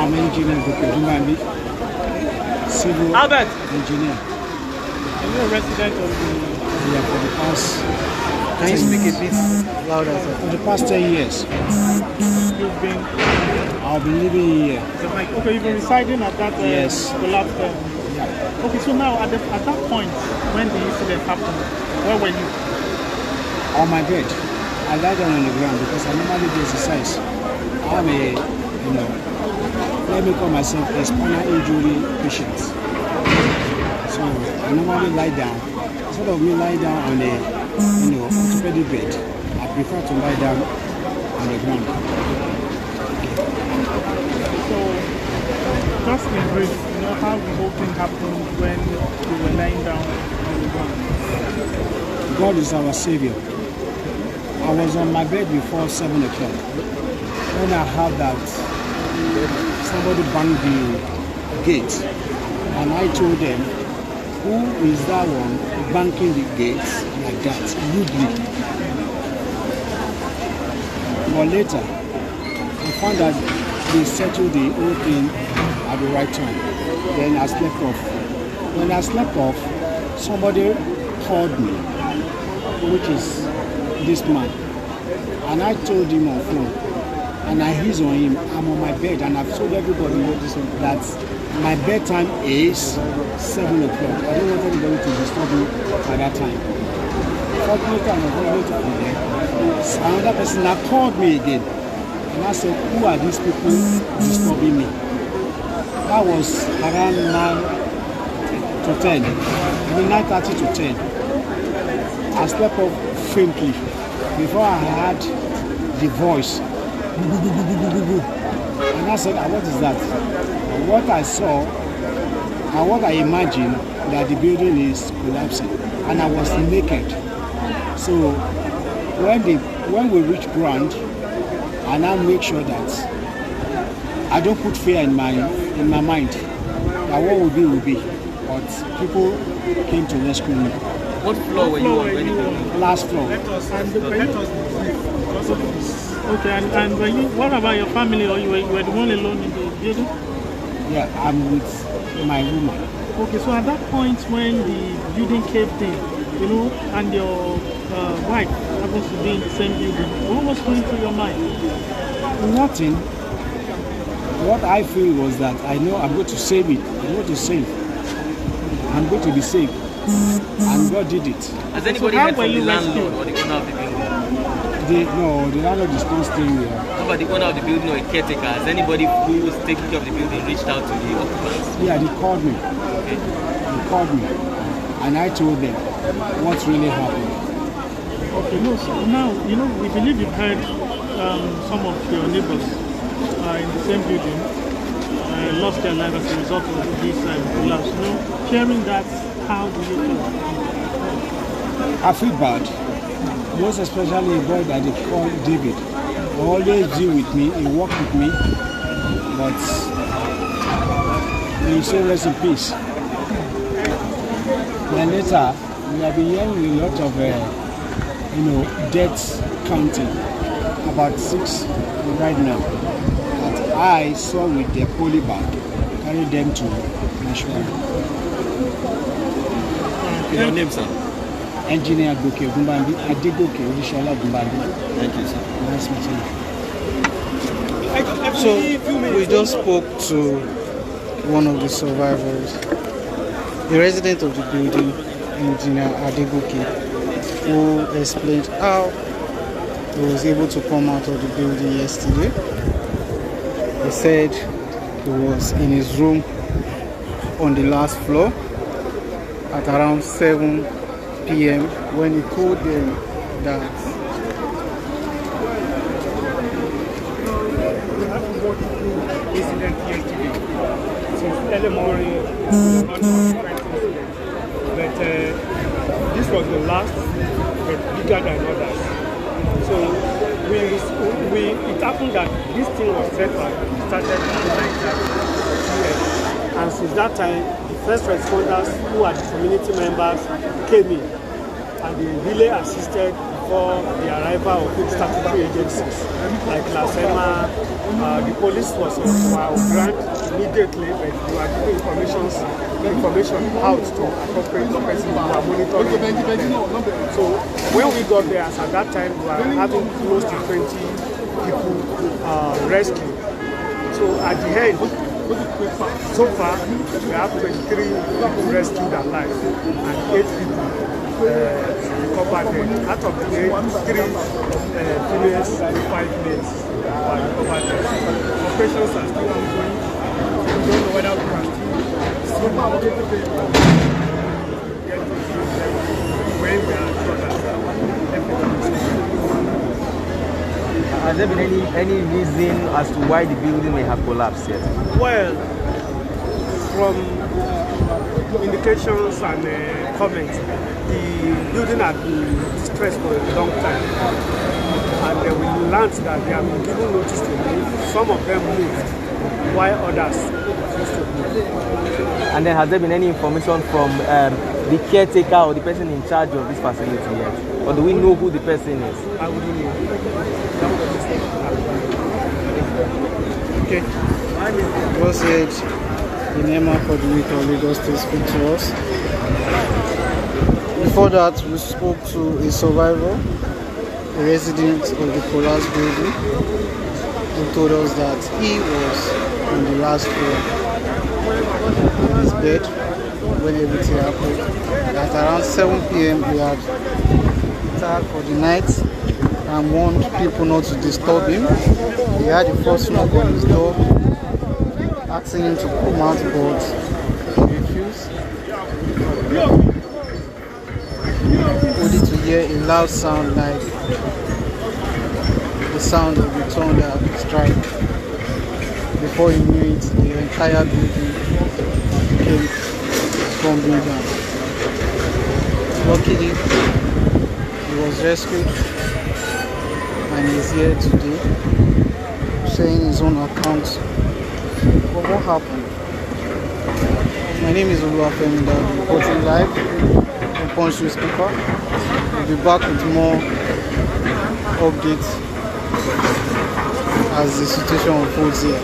I'm an engineer, civil Albert, engineer. are you a resident of the... Yeah, for the past... Can you speak a bit louder, sir? For the past 10 years, You've been... I've been living here. Okay, you've been residing at that Yes. collapse. Yeah. Okay, so now at that point, when the incident happened, where were you? On my bed. I lie down on the ground because I normally do exercise. I'm a, let me call myself a spinal injury patient. So I normally lie down. Instead of me lie down on a, orthopedic bed, I prefer to lie down on the ground. So, just in brief, how the whole thing happened when you were lying down on the ground? God is our Savior. I was on my bed before 7 o'clock. When I heard that somebody banged the gate, and I told them, who is that one banging the gates like that, rudely? But later, I found that they settled the whole thing at the right time. Then I slept off. When I slept off, somebody called me, which is this man, and I told him on phone, and I hissed on him, I'm on my bed, and I've told everybody that my bedtime is 7 o'clock. I don't want anybody to disturb me at that time. Fortunately, I was able to be there. Another person now called me again, and I said, who are these people disturbing me? That was around 9 to 10, 9:30 to 10. I slept off faintly before I heard the voice. And I said, what is that? And what I saw and what I imagined that the building is collapsing, and I was naked. So when we reach ground, I now make sure that I don't put fear in my mind that what will be. But people came to rescue me. What floor were you on when it happened? Last floor. Okay, and were you, what about your family, or you were the one alone in the building? Yeah, I'm with my woman. Okay, so at that point when the building caved in, and your wife happens to be in the same building, what was going through your mind? Nothing. What I feel was that I know I'm going to save it. I'm going to save. I'm going to be saved. And God did it. Has anybody heard from the landlord or the owner of the building? No, the landlord is not staying here. How about the owner of the building or a caretaker? Has anybody who was taking care of the building reached out to the occupants? Yeah, they called me. Okay. They called me. And I told them what really happened. Okay, no, so now, we believe you've heard some of your neighbors in the same building lost their life as a result of this collapse. Hearing that, how do you feel? I feel bad. Most especially a boy that they call David. He always deal with me, he worked with me, but he say rest in peace. Then later, we have been hearing a lot of deaths counting, about 6 right now. That I saw with their poly bag, carry them to Nashua. Your name, sir? Engineer Goke Gumbambi, Adegoke Odishola Gumbambi. Thank you, sir. Nice meeting you. So we just spoke to one of the survivors, the resident of the building, Engineer Adegoke, who explained how he was able to come out of the building yesterday. He said he was in his room on the last floor at around 7 p.m. when he told them that incident yesterday since early morning, but this was the last, but bigger than others. So it happened that this thing was started at 9:00 and since that time the first responders, who are the community members, came in and they really assisted before the arrival of statutory agencies like LASEMA, The police was on our ground immediately, but we were giving information out to appropriate person who are monitoring them. So when we got there, as at that time, we were having close to 20 people rescued. So at the end, so far, we have 23 people rescued alive and 8 people recovered dead. Out of the 8, 3 females and 5 males are recovered dead. Operations are still ongoing. We don't know whether we can still get to when we are sure that everything is Has there been any reason as to why the building may have collapsed yet? well, from indications and comments, the building had been distressed for a long time. And we learned that they have been given notice to leave. Some of them moved, while others refused to move. And then has there been any information from the caretaker or the person in charge of this facility yet? Or do we know who the person is? I wouldn't know. Okay. God said the NEMA coordinator Lagos State speak to us. Before that, we spoke to a survivor, a resident of the collapsed building, who told us that he was on the last floor in his bed when everything happened. At around 7 p.m. he had tired for the night and warned people not to disturb him. He had the first knock on his door, asking him to come out, but he refused. Only to hear a loud sound like the sound of the thunder strike. Before he knew it, the entire building came crumbling down. Luckily, he was rescued and he's here today, sharing his own account of what happened. My name is Oluwafemi, reporting live from Punch Newspaper. We'll be back with more updates as the situation unfolds here.